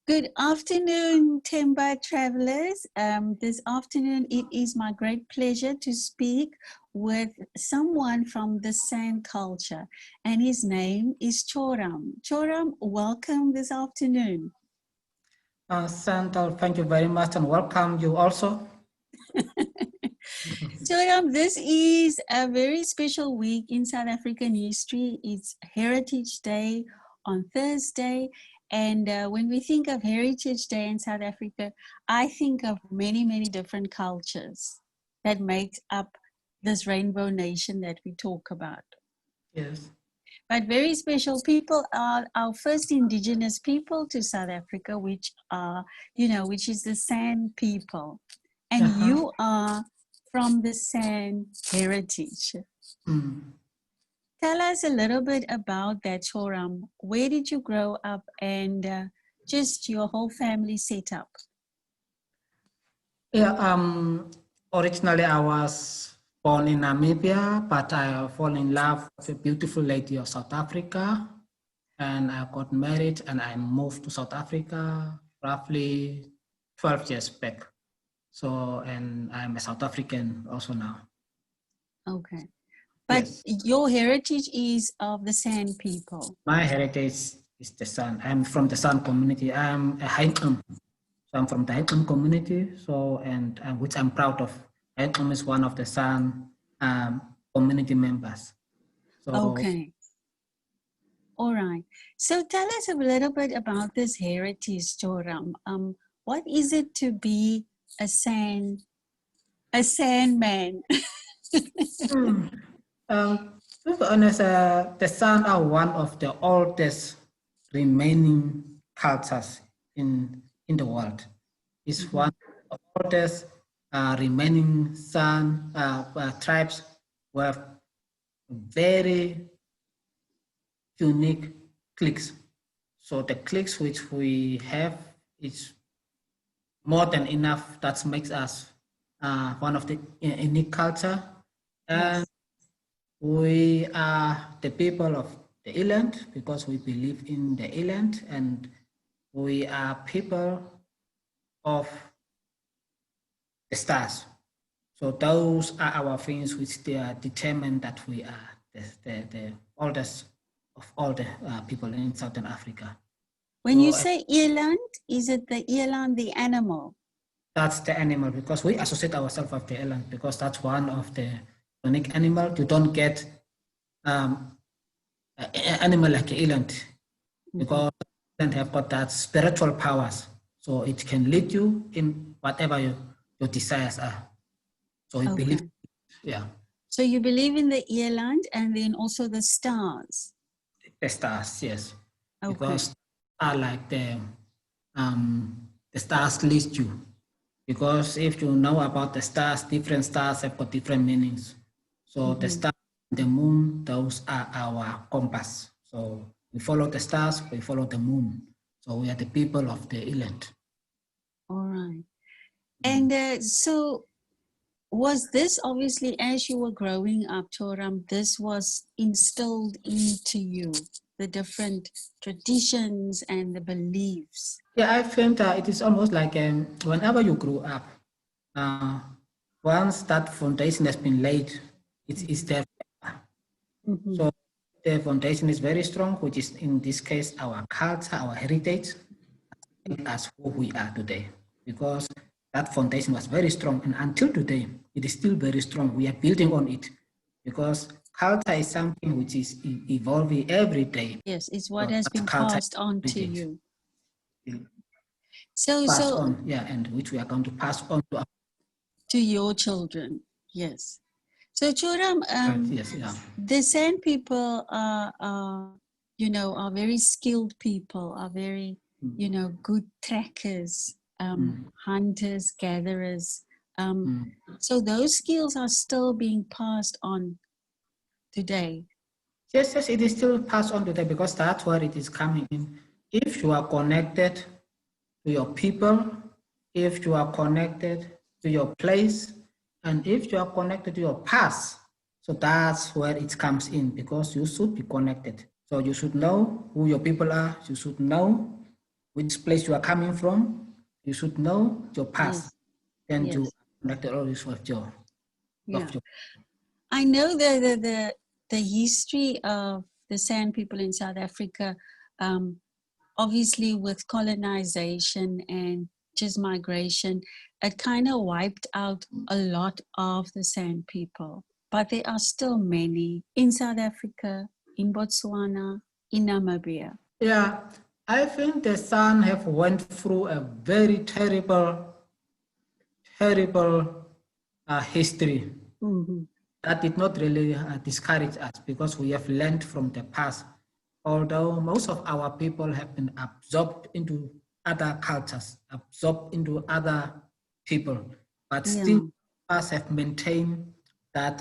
Good afternoon, Temba travelers. This afternoon, it is my great pleasure to speak with someone from the San culture, and his name is Jorem. Jorem, welcome this afternoon. Santa, thank you very much and welcome you also. Jorem, this is a very special week in South African history. It's Heritage Day on Thursday. And when we think of Heritage Day in South Africa, I think of many, many different cultures that make up this rainbow nation that we talk about. Yes. But very special people are our first indigenous people to South Africa, which are, which is the San people. And you are from the San heritage. Tell us a little bit about that, Jorem. Where did you grow up and just your whole family setup? Yeah, originally I was born in Namibia, but I fell in love with a beautiful lady of South Africa. And I got married and I moved to South Africa roughly 12 years back. So, and I'm a South African also now. Okay. But yes, your heritage is of the San people. My heritage is the San. I'm from the San community. I'm a Hainam. So I'm from the Hainam community. So, and which I'm proud of. Hainam is one of the San community members. So, okay. All right. So tell us a little bit about this heritage, Jorem. What is it to be a San man? To be honest, the San are one of the oldest remaining cultures in the world. It's one of the oldest remaining San tribes who have very unique cliques. So the cliques which we have is more than enough. That makes us one of the unique culture. And yes, we are the people of the island because we believe in the island, and we are people of the stars. So those are our things which they are determined that we are the oldest of all the people in Southern Africa. When you say eland, is it the eland, the animal? That's the animal, because we associate ourselves with the eland because that's one of the unique animal. You don't get an animal like an eland because eland have got that spiritual powers. So it can lead you in whatever your desires are. So we believe, yeah. So you believe in the eland and then also the stars? The stars, yes. Because are like the stars lead you. Because if you know about the stars, different stars have got different meanings. So the stars, the moon, those are our compass. So we follow the stars, we follow the moon. So we are the people of the island. All right. And so was this obviously, as you were growing up, Jorem, this was instilled into you, the different traditions and the beliefs? Yeah, I think it is almost like whenever you grow up, once that foundation has been laid, it is there. So the foundation is very strong, which is in this case our culture, our heritage, as who we are today. Because that foundation was very strong, and until today, it is still very strong. We are building on it because culture is something which is evolving every day. Yes, it's what has been passed on to you. So, and which we are going to pass on to your children. Yes. So, Jorem, the San people are very skilled people, are very, good trackers, hunters, gatherers. So those skills are still being passed on today. Yes, it is still passed on today because that's where it is coming in. If you are connected to your people, if you are connected to your place, and if you are connected to your past, so that's where it comes in, because you should be connected. So you should know who your people are, you should know which place you are coming from. You should know your past. Yes. Then you Yes. connect always with your, Yeah. of your. I know the history of the San people in South Africa, obviously with colonization and just migration, it kind of wiped out a lot of the San people. But there are still many in South Africa, in Botswana, in Namibia. Yeah, I think the San have went through a very terrible history. Mm-hmm. That did not really discourage us because we have learned from the past. Although most of our people have been absorbed into other cultures, absorbed into other people, but still Yeah, us have maintained that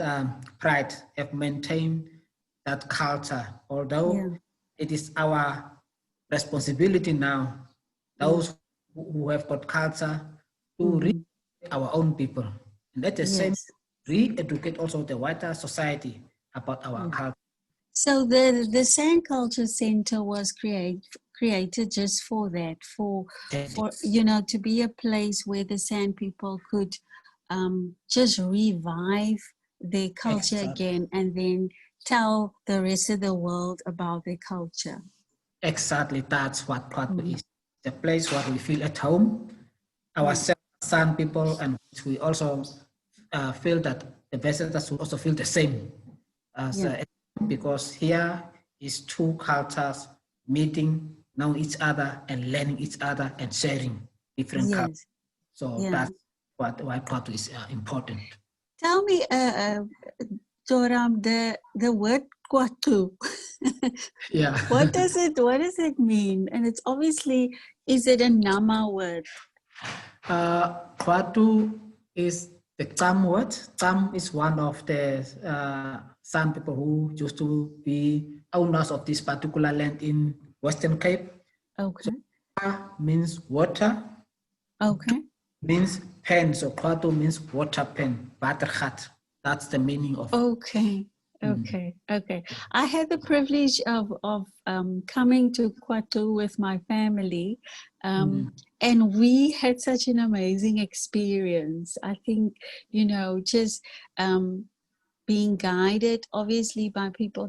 pride, have maintained that culture. yeah, Although it is our responsibility now, yeah. those who have got culture, to Mm-hmm. re our own people. And at the same Yes. re-educate also the wider society about our Yeah. culture. So the Sand Culture Center was created just for that, for to be a place where the Sand people could just revive their culture Exactly. again, and then tell the rest of the world about their culture. Exactly, that's what Prato Mm-hmm. is. The place where we feel at home, Yeah. ourselves, San people, and we also feel that the visitors will also feel the same as Yeah. because here is two cultures meeting, knowing each other, and learning each other and sharing different cultures. Yes. So Yeah. that's why Prato is important. Tell me, Joram, the word kwatu. Yeah. What does it mean? And it's obviously, is it a Nama word? Kwatu is the Tam word. Tam is one of the San people who used to be owners of this particular land in Western Cape. So Okay. Kwa means water, Okay. means pen. So Kwatu means water pen, watergat. That's the meaning of. Okay. Okay. Okay. I had the privilege of coming to Kwatu with my family, and we had such an amazing experience. I think, just being guided obviously by people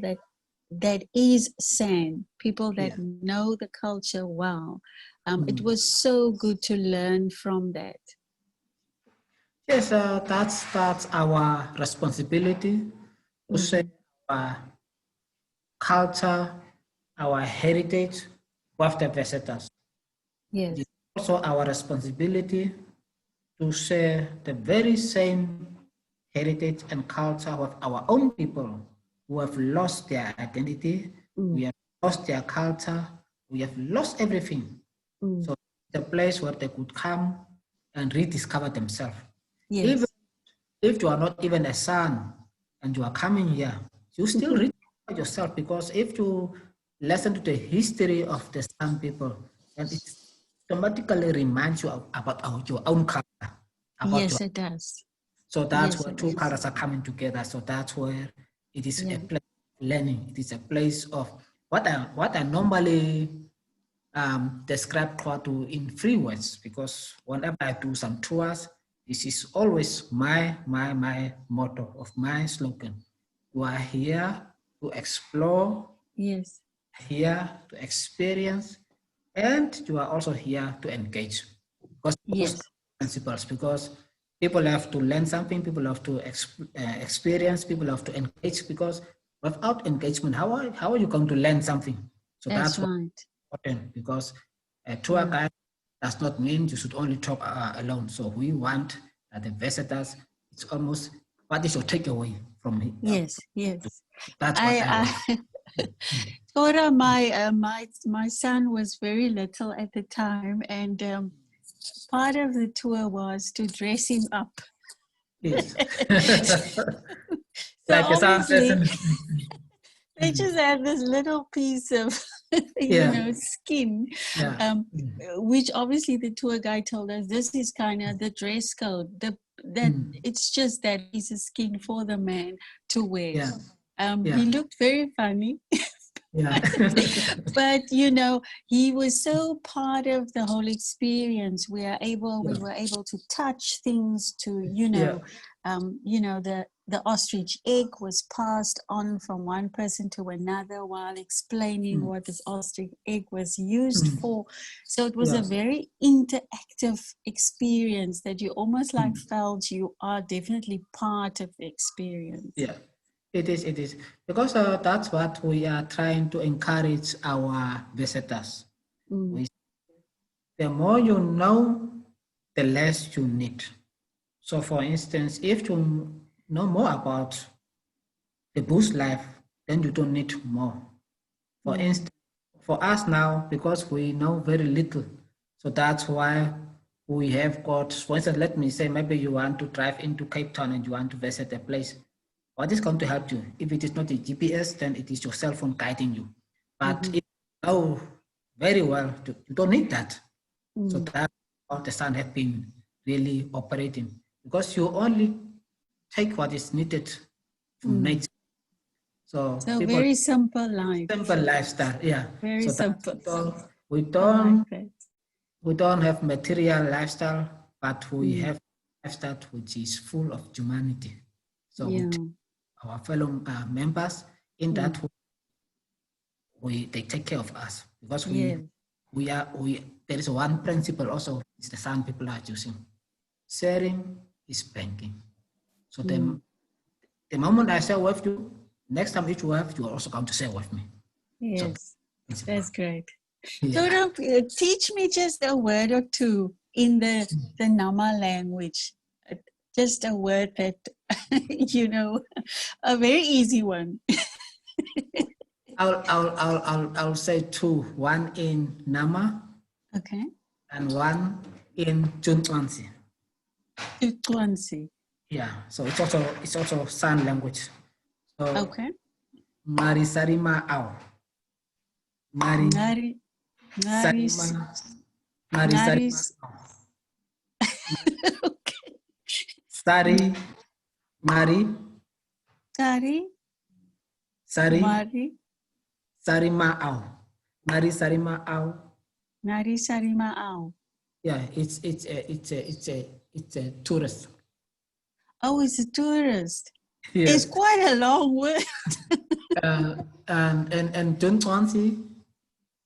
that is San, people that Yeah. know the culture well. It was so good to learn from that. Yes, that's our responsibility to share Mhm. our culture, our heritage with the visitors. It Yes, is also our responsibility to share the very same heritage and culture with our own people who have lost their identity, mm, we have lost their culture, we have lost everything. mm. So it's a place where they could come and rediscover themselves. Even Yes. if you are not even a son and you are coming here, you still rediscover yourself, because if you listen to the history of the San people, then it automatically reminds you about your own culture, about your. Yes, it does. So that's Yes, where it two does. cultures are coming together. So that's where it is a Yeah. place of learning. It is a place of what I normally describe Kwatu in three words, because whenever I do some tours, this is always my motto of my slogan. You are here to explore, Yes. here to experience, and you are also here to engage. Because those are Yes. principles, because people have to learn something, people have to experience, people have to engage, because without engagement, how are you going to learn something? So That's that's what right. important, because a tour Yeah. guide does not mean you should only talk alone. So we want that the visitors, it's almost, what is your takeaway from it? Yes. Yes. That's what I want. I Cora, my son was very little at the time, and part of the tour was to dress him up. Yes. So Like a sound obviously, person. they just had this little piece of, Yeah. skin, Yeah. um, which obviously the tour guide told us this is kind of the dress code. That it's just that piece of skin for the man to wear. Yeah. He Yeah. looked very funny. Yeah. But you know, he was so part of the whole experience. We were able to touch things, to Yeah. the ostrich egg was passed on from one person to another while explaining Mm. what this ostrich egg was used Mm. for. So it was a Yeah. very interactive experience that you almost like Mm. felt you are definitely part of the experience. Yeah. It is. Because that's what we are trying to encourage our visitors. Mm. The more you know, the less you need. So for instance, if you know more about the bush life, then you don't need more. For instance, for us now, because we know very little, so that's why we have got, for instance, let me say, maybe you want to drive into Cape Town and you want to visit a place. What is going to help you? If it is not a GPS, then it is your cell phone guiding you. But if you know very well, you don't need that. So that's how the sun has been really operating, because you only take what is needed from nature. So people, very simple life. simple lifestyle, yeah. Very So simple. we I like don't that. we don't have material lifestyle, but we Mm. have lifestyle which is full of humanity. So we Yeah. take our fellow members in that they take care of us, because Yes. there is one principle also, it's the San people are using. Sharing is banking. So the moment I share with you, next time if you have, you are also going to share with me. So Yes. That's great. yeah. Jorem, teach me just a word or two in the Nama language. Just a word that, a very easy one. I'll say two. One in Nama Okay. and one in Junwansi. Tutwansi. Yeah. So it's also sign language. So Okay. Mari Sarima Au. Mari Ngari, ngaris, Sarima Mari Sarima ngaris. Au. Okay. Sari Mari Sari, Sari Mari, Sarima Au. Mari Sarima Au. Ngari Sarima Au. Yeah, it's a tourist. Oh, it's a tourist. Yeah. It's quite a long word. And Junwansi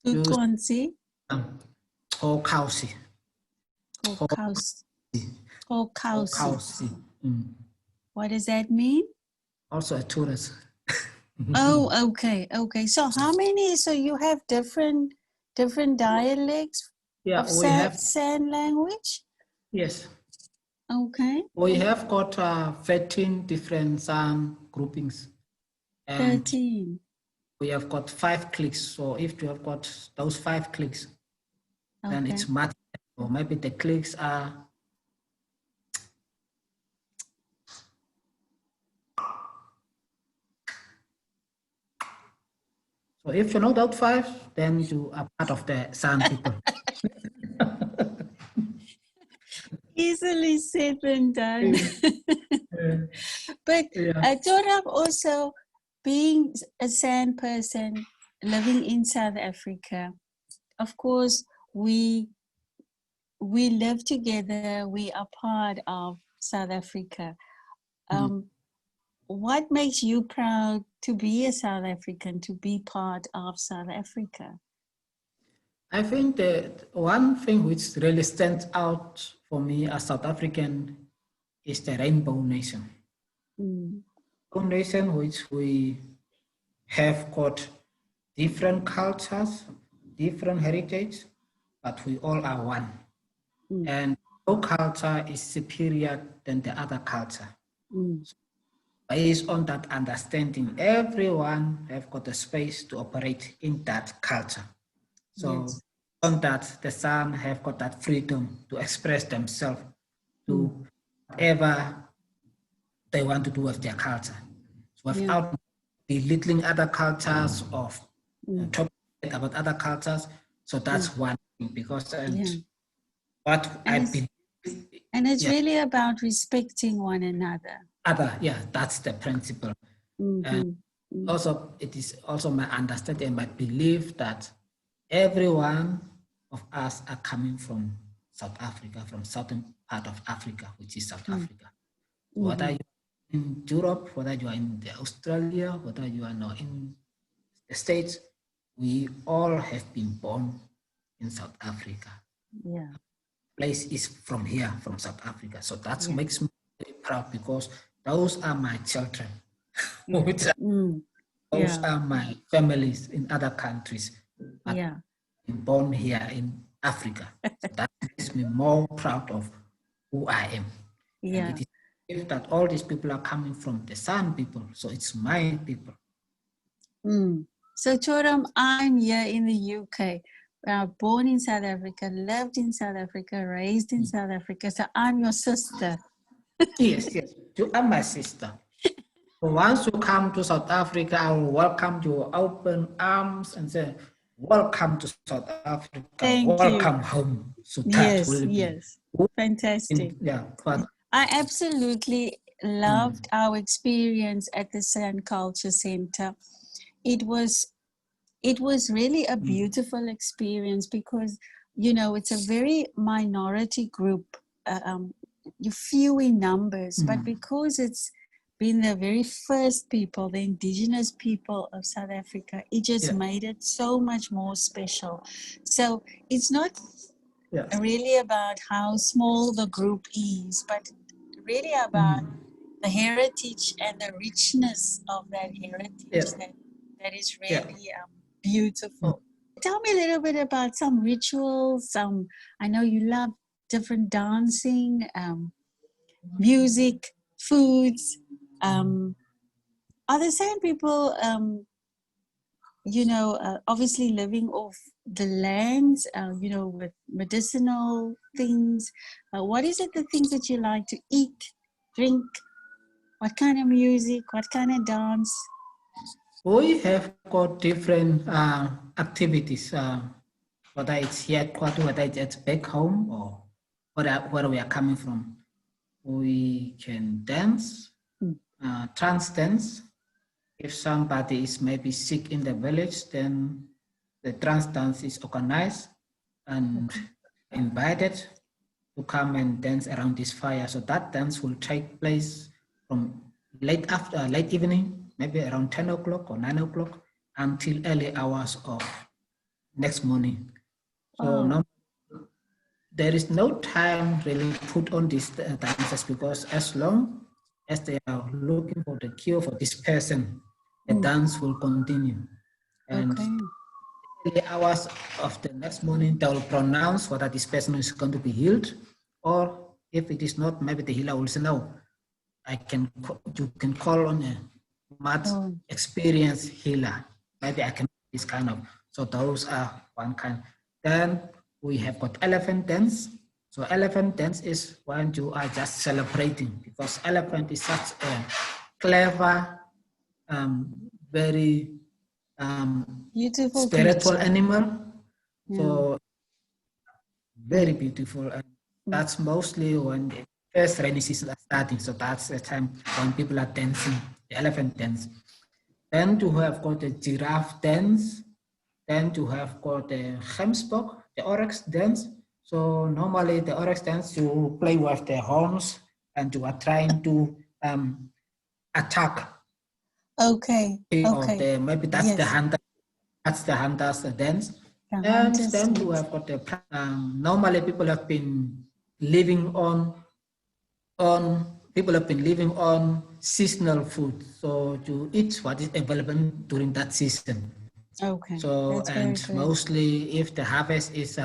use Tutwansi. Okausi. Kokausi. Kokausi. Okausi. Mm. What does that mean? Also a tourist. Oh, okay, okay. So how many? So you have different dialects Yeah, of we have, San language? yes, Okay, we have got 13 different sound groupings, and 13. we have got 5 clicks. So if you have got those 5 clicks, then Okay. it's much, or maybe the clicks are, so if you know those 5, then you are part of the sound people. Easily said than done. But Yeah. Jorem, also being a San person living in South Africa, of course, we live together. We are part of South Africa. What makes you proud to be a South African, to be part of South Africa? I think that one thing which really stands out for me as South African is the Rainbow Nation. Rainbow Nation, which we have got different cultures, different heritage, but we all are one. And no culture is superior than the other culture. So based on that understanding, everyone have got a space to operate in that culture. So Yes. on that, the San have got that freedom to express themselves to whatever they want to do with their culture, without belittling other cultures or talking about other cultures. So that's one thing, because what I believe, and it's really about respecting one another. that's the principle. Also, it is also my understanding and my belief that everyone of us are coming from South Africa, from southern part of Africa, which is South Africa. Whether you are in Europe, whether you are in Australia, whether you are now in the States, we all have been born in South Africa. Yeah. Place is from here, from South Africa. So that makes me very proud because those are my children. Those are my families in other countries, but born here in Africa. So that makes me more proud of who I am. And it is that all these people are coming from the San people, so it's my people. So Jorem, I'm here in the UK. Born in South Africa, lived in South Africa, raised in South Africa. So I'm your sister. Yes, you are my sister. Once you come to South Africa, I will welcome you with open arms and say, welcome to South Africa, welcome home. So that will be fantastic. I absolutely loved our experience at the San Culture Center. It was really a beautiful experience because, you know, it's a very minority group, few in numbers, but because it's been the very first people, the indigenous people of South Africa, it just made it so much more special. So it's not really about how small the group is, but really about the heritage and the richness of that heritage that is really beautiful. Tell me a little bit about some rituals. I know you love different dancing, music, foods. Are the San people, obviously living off the lands, with medicinal things? What is it, the things that you like to eat, drink? What kind of music? What kind of dance? We have got different activities, whether it's here at Kwatu, whether it's back home, or where we are coming from. We can dance, trance dance. If somebody is maybe sick in the village, then the trance dance is organized and invited to come and dance around this fire. So that dance will take place from late evening, maybe around 10 o'clock or 9 o'clock until early hours of next morning. So there is no time really put on these dances because as long as they are looking for the cure for this person, the dance will continue. And the hours of the next morning, they will pronounce whether this person is going to be healed, or if it is not, maybe the healer will say, no, you can call on a much experienced healer. Maybe I can this kind of, so those are one kind. Then we have got elephant dance. So elephant dance is when you are just celebrating because elephant is such a clever, very beautiful spiritual creature. Animal. So very beautiful. And that's mostly when the first rainy season is starting. So that's the time when people are dancing, the elephant dance. Then you have got the giraffe dance. Then you have got the gemsbok, the oryx dance. So normally the oryx dance, you play with the horns and you are trying to attack. Okay. Maybe that's the hunter. That's the hunter's dance. And then you have got the normally people have been living on seasonal food. So you eat what is available during that season. Okay. So and mostly if the harvest is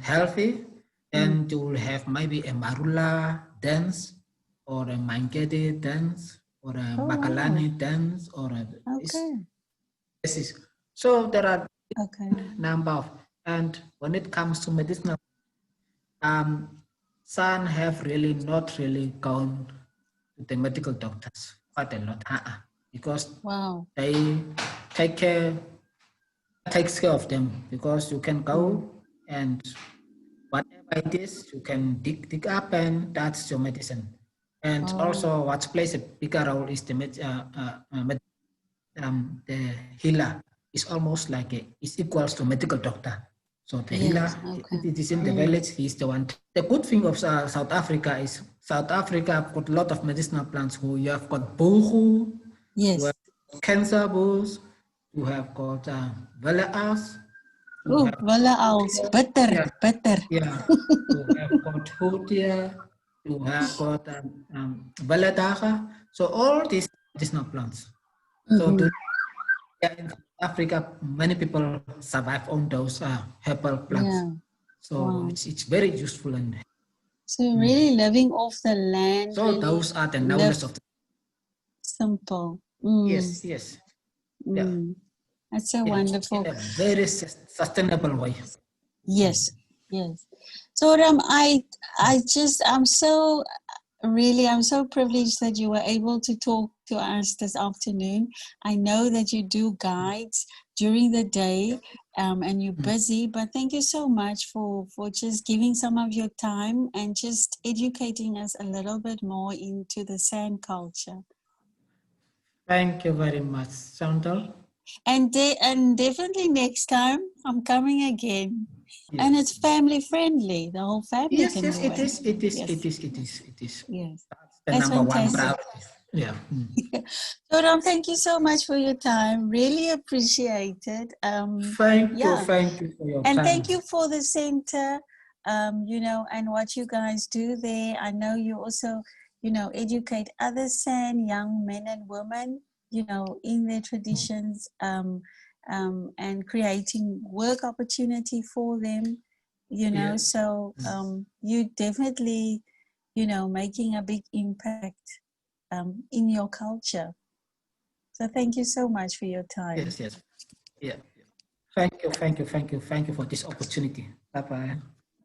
healthy, then you will have maybe a marula dance or a mangede dance or a makalani dance or a so there are number of, and when it comes to medicinal, San have really not really gone to the medical doctors quite a lot, because they takes care of them, because you can go and whatever it is, you can dig up and that's your medicine. And Oh, also what plays a bigger role is the healer is almost like is equals to medical doctor. So the healer, yes. Okay. it is in the village, he's the one. The good thing of South Africa is South Africa got a lot of medicinal plants who you have got bohu, you Yes. have cancer booze, you have got veleas, you Oh, have Walla owls. Bitter, yeah, bitter. yeah, you have got hotia, you have got veladaga. So all these medicinal plants. So Mm-hmm. yeah, in South Africa, many people survive on those herbal plants. Yeah. So Wow. it's very useful and So really living off the land, so really those are the live knowledge of the simple. Mm, yes, yes, yeah, mm. That's so in wonderful. a very sustainable way. Yes, yes. So I'm so really, I'm so privileged that you were able to talk to us this afternoon. I know that you do guides during the day, and you're busy, but thank you so much for just giving some of your time and just educating us a little bit more into the sand culture. Thank you very much, Chantal. And definitely next time I'm coming again. And Yes, it's family friendly. The whole family yes, can yes. go It in. is. It is. It Yes, is. It is. It is. yes. That's the That's number one fantastic. priority. Yeah. Jorem, thank you so much for your time. Really appreciate it. Yeah. Thank you for your And time. thank you for the center, and what you guys do there. I know you also, educate other San young men and women, in their traditions, and creating work opportunity for them, Yeah. So you definitely, making a big impact in your culture. So thank you so much for your time. Yes. Yes. Yeah. Thank you. Thank you. Thank you. Thank you for this opportunity. Bye bye.